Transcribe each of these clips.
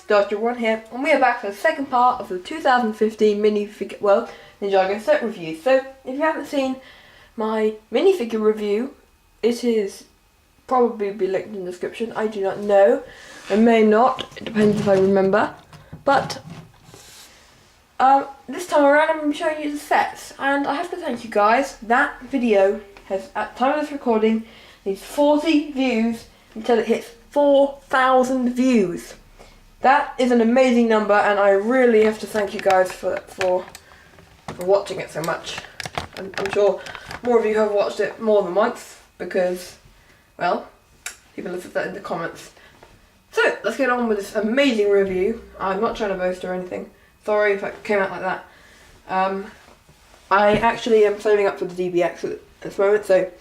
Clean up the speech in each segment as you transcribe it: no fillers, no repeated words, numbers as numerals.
guys, Dojo here, and we are back for the second part of the 2015 minifigure, Ninjago set review. So, if you haven't seen my minifigure review, it is probably be linked in the description. I do not know. I may not. It depends if I remember. But this time around, I'm going to be showing you the sets, and I have to thank you guys. That video has, at the time of this recording, needs 40 views until it hits 4,000 views. That is an amazing number, and I really have to thank you guys for watching it so much. I'm sure more of you have watched it more than once because, well, people have said that in the comments. So let's get on with this amazing review. I'm not trying to boast or anything. Sorry if it came out like that. I actually am saving up for the DBX at this moment, so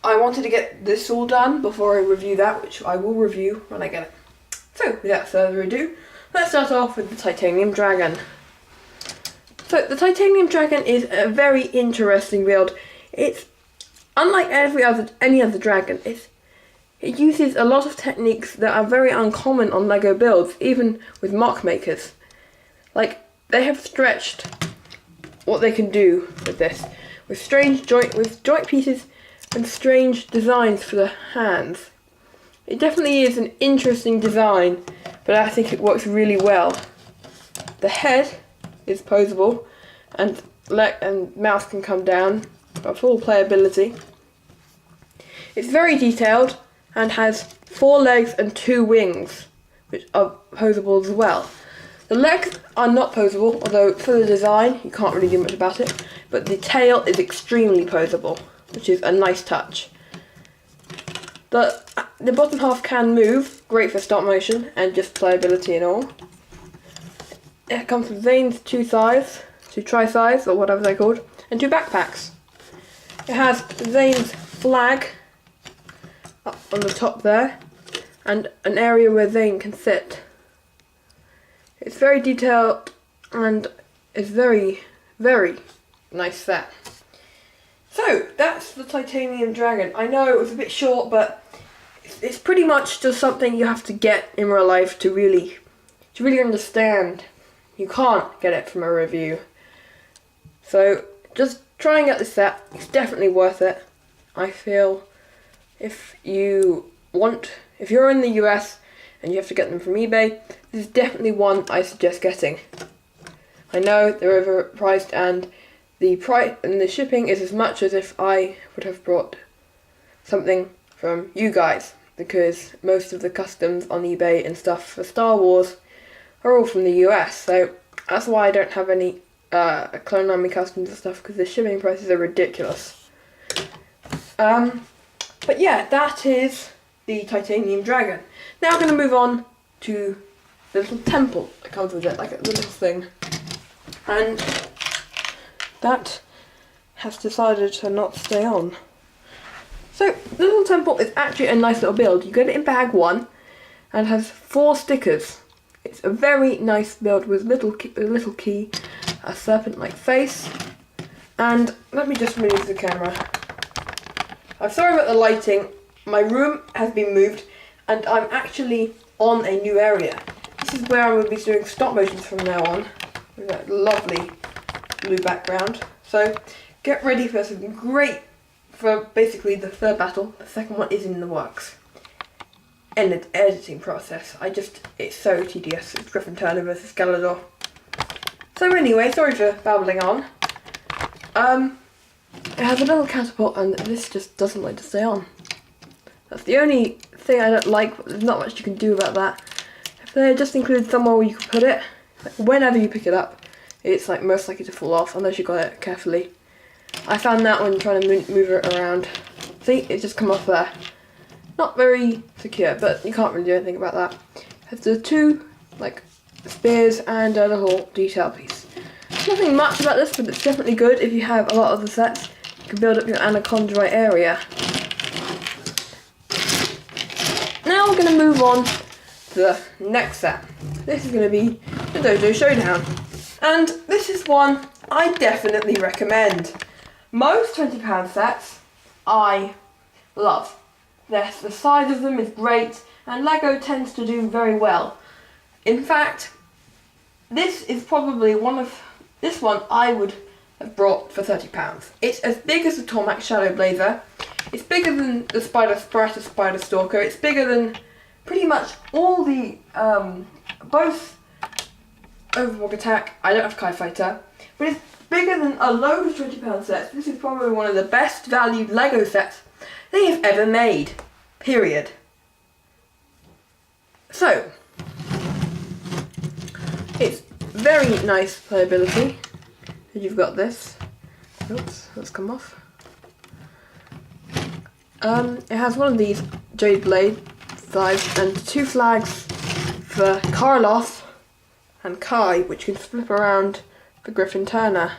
I wanted to get this all done before I review that, which I will review when I get it. So, without further ado, let's start off with the Titanium Dragon. So, the Titanium Dragon is a very interesting build. It's unlike any other dragon. It uses a lot of techniques that are very uncommon on LEGO builds, even with mock makers. Like, they have stretched what they can do with this, with joint pieces and strange designs for the hands. It definitely is an interesting design, but I think it works really well. The head is posable, and leg and mouth can come down for full playability. It's very detailed and has 4 legs and 2 wings, which are posable as well. The legs are not posable, although for the design you can't really do much about it, but the tail is extremely posable, which is a nice touch. The bottom half can move, great for stop motion and just playability and all. It comes with Zane's 2 tri-sides, or whatever they're called, and 2 backpacks. It has Zane's flag up on the top there, and an area where Zane can sit. It's very detailed and is very, very nice set. So, that's the Titanium Dragon. I know it was a bit short, but it's pretty much just something you have to get in real life to really understand. You can't get it from a review. So, just try and get this set. It's definitely worth it. I feel if you're in the US and you have to get them from eBay, this is definitely one I suggest getting. I know they're overpriced, and the price and the shipping is as much as if I would have brought something from you guys, because most of the customs on eBay and stuff for Star Wars are all from the US, so that's why I don't have any Clone Army customs and stuff, because the shipping prices are ridiculous. But yeah, that is the Titanium Dragon. Now I'm going to move on to the little temple that comes with it, like a little thing. And that has decided to not stay on. So, the little temple is actually a nice little build. You get it in bag 1 and has 4 stickers. It's a very nice build with a little key, a serpent-like face, and let me just move the camera. I'm sorry about the lighting. My room has been moved and I'm actually on a new area. This is where I'm going to be doing stop motions from now on, with that lovely blue background. So get ready for something great for basically the third battle. The second one is in the works. And the editing process, it's so tedious. It's Griffin Turner versus Galador. So anyway, sorry for babbling on. It has a little catapult and this just doesn't like to stay on. That's the only thing I don't like, but there's not much you can do about that. If they just include somewhere where you can put it, like whenever you pick it up, it's like most likely to fall off unless you got it carefully. I found that when trying to move it around. See, it's just come off there. Not very secure, but you can't really do anything about that. It has the 2 like spears and a little detail piece. Nothing much about this, but it's definitely good if you have a lot of the sets. You can build up your Anaconda area. Now we're going to move on to the next set. This is going to be the Dojo Showdown. And this is one I definitely recommend. Most £20 sets I love. The size of them is great, and LEGO tends to do very well. In fact, this is probably this one I would have brought for £30. It's as big as the Tormac Shadow Blazer. It's bigger than the Spider Stalker. It's bigger than pretty much all the, both Overwatch Attack. I don't have Kai Fighter, but it's bigger than a load of £20 sets. This is probably one of the best valued Lego sets they have ever made. Period. So, it's very nice playability. You've got this. Oops, let's come off. It has one of these Jade Blade flags and 2 flags for Carlos and Kai, which can flip around for Griffin Turner.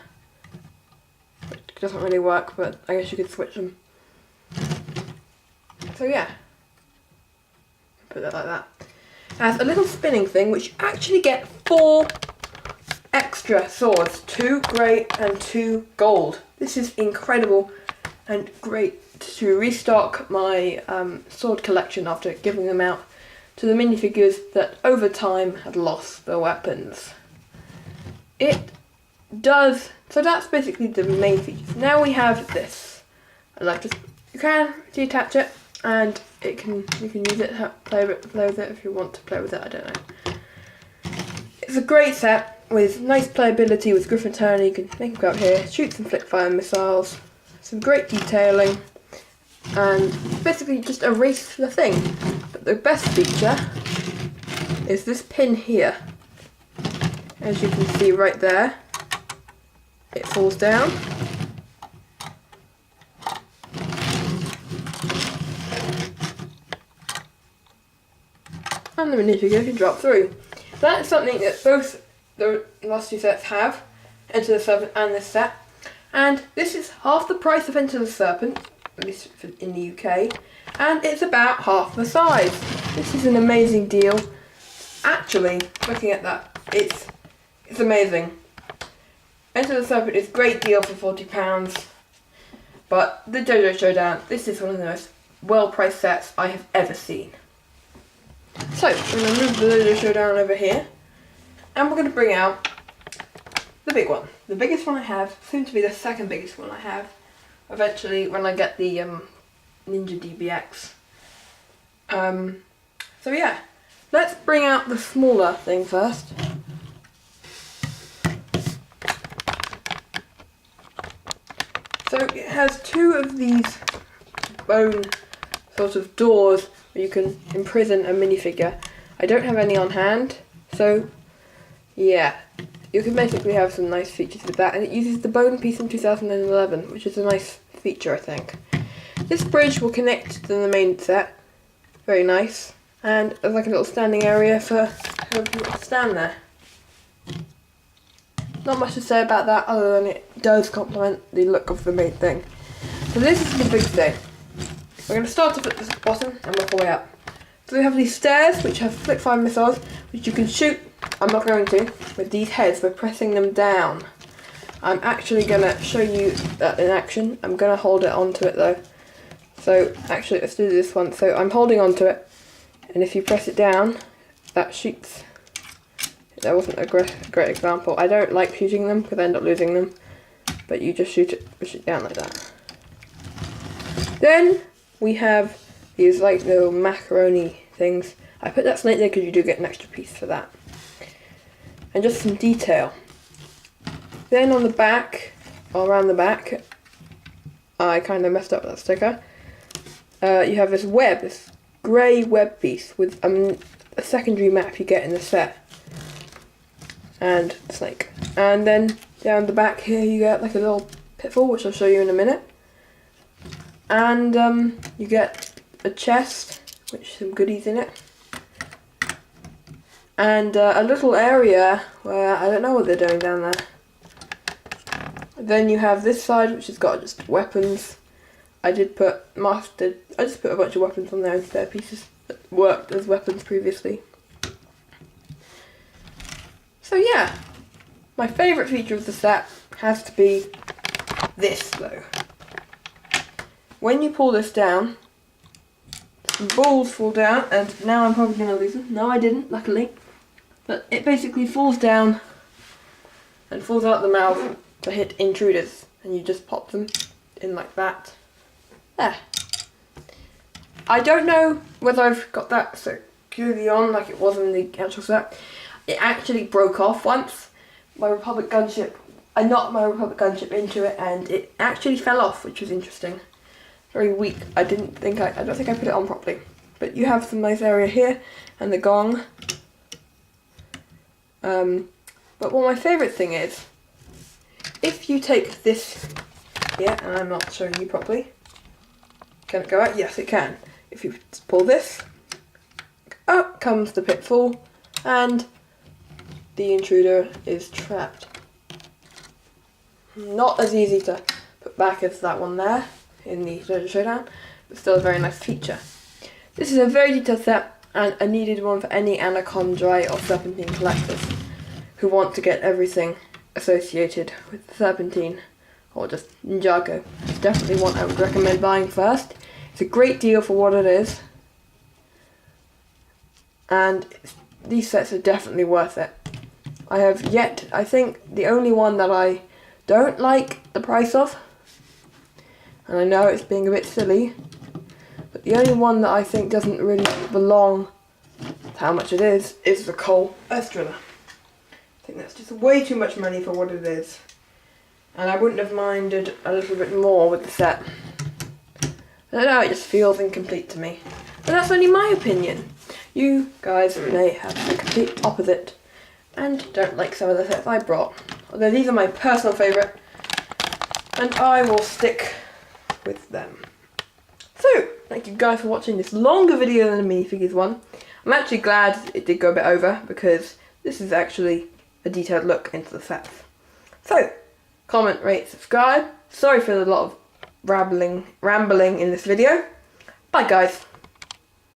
It doesn't really work, but I guess you could switch them. So yeah, put that like that. It has a little spinning thing, which you actually get 4 extra swords, 2 grey and 2 gold. This is incredible and great to restock my sword collection after giving them out to the minifigures that over time had lost their weapons. It does, so that's basically the main features. Now we have this. You can detach it, and you can use it, play with it if you want to play with it, I don't know. It's a great set with nice playability with Griffin Turner. You can make him go out here, shoot some flick fire missiles, some great detailing, and basically just erase the thing. But the best feature is this pin here. As you can see right there, it falls down. And the minifigure can drop through. That's something that both the last 2 sets have, Enter the Serpent and this set. And this is half the price of Enter the Serpent, at least in the UK, and it's about half the size. This is an amazing deal. Actually, looking at that, it's amazing. Enter the Serpent is a great deal for £40, but the Dojo Showdown, this is one of the most well-priced sets I have ever seen. So, I'm going to move the Dojo Showdown over here, and we're going to bring out the big one. The biggest one I have, soon to be the second biggest one I have, eventually when I get the Ninja DBX. So yeah, let's bring out the smaller thing first. So it has 2 of these bone sort of doors where you can imprison a minifigure. I don't have any on hand, so yeah, you can basically have some nice features with that, and it uses the bone piece from 2011, which is a nice feature, I think. This bridge will connect to the main set, very nice, and there's like a little standing area for people to stand there. Not much to say about that other than it does complement the look of the main thing. So this is the big thing. We're going to start off at the bottom and work our way up. So we have these stairs which have flick fire missiles which you can shoot. I'm not going to with these heads by pressing them down. I'm actually going to show you that in action. I'm going to hold it onto it though. So actually let's do this one. So I'm holding onto it, and if you press it down, that shoots. That wasn't a great example. I don't like shooting them because I end up losing them, but you just push it down like that. Then we have these like little macaroni things. I put that snake there because you do get an extra piece for that. And just some detail. Then on the back, or around the back, I kind of messed up that sticker. You have this web, this grey web piece with a secondary map you get in the set. And the snake. And then down the back here you get like a little pitfall, which I'll show you in a minute. And you get a chest, which some goodies in it. And a little area where I don't know what they're doing down there. Then you have this side, which has got just weapons. I just put a bunch of weapons on there and spare pieces that worked as weapons previously. So yeah, my favourite feature of the set has to be this though. When you pull this down, some balls fall down, and now I'm probably going to lose them. No, I didn't, luckily. But it basically falls down and falls out the mouth to hit intruders. And you just pop them in like that. There. I don't know whether I've got that securely on like it was in the actual set. It actually broke off once. My Republic gunship, I knocked my Republic gunship into it and it actually fell off, which was interesting. Very weak. I don't think I put it on properly. But you have some nice area here and the gong. But what my favourite thing is, if you take this here, and I'm not showing you properly, can it go out? Yes, it can. If you pull this, up comes the pitfall, and the intruder is trapped. Not as easy to put back as that one there in the Dojo Showdown, but still a very nice feature. This is a very detailed set, and a needed one for any Anaconda or Serpentine collectors who want to get everything associated with the Serpentine or just Ninjago. It's definitely one I would recommend buying first. It's a great deal for what it is, and these sets are definitely worth it. I think the only one that I don't like the price of, and I know it's being a bit silly, but the only one that I think doesn't really belong to how much it is the Coal Earth Driller. I think that's just way too much money for what it is. And I wouldn't have minded a little bit more with the set. I don't know, it just feels incomplete to me. But that's only my opinion. You guys may have the complete opposite and don't like some of the sets I brought. Although these are my personal favourite, and I will stick with them. So, thank you guys for watching this longer video than the minifigures one. I'm actually glad it did go a bit over, because this is actually a detailed look into the sets. So, comment, rate, subscribe. Sorry for a lot of rambling in this video. Bye guys.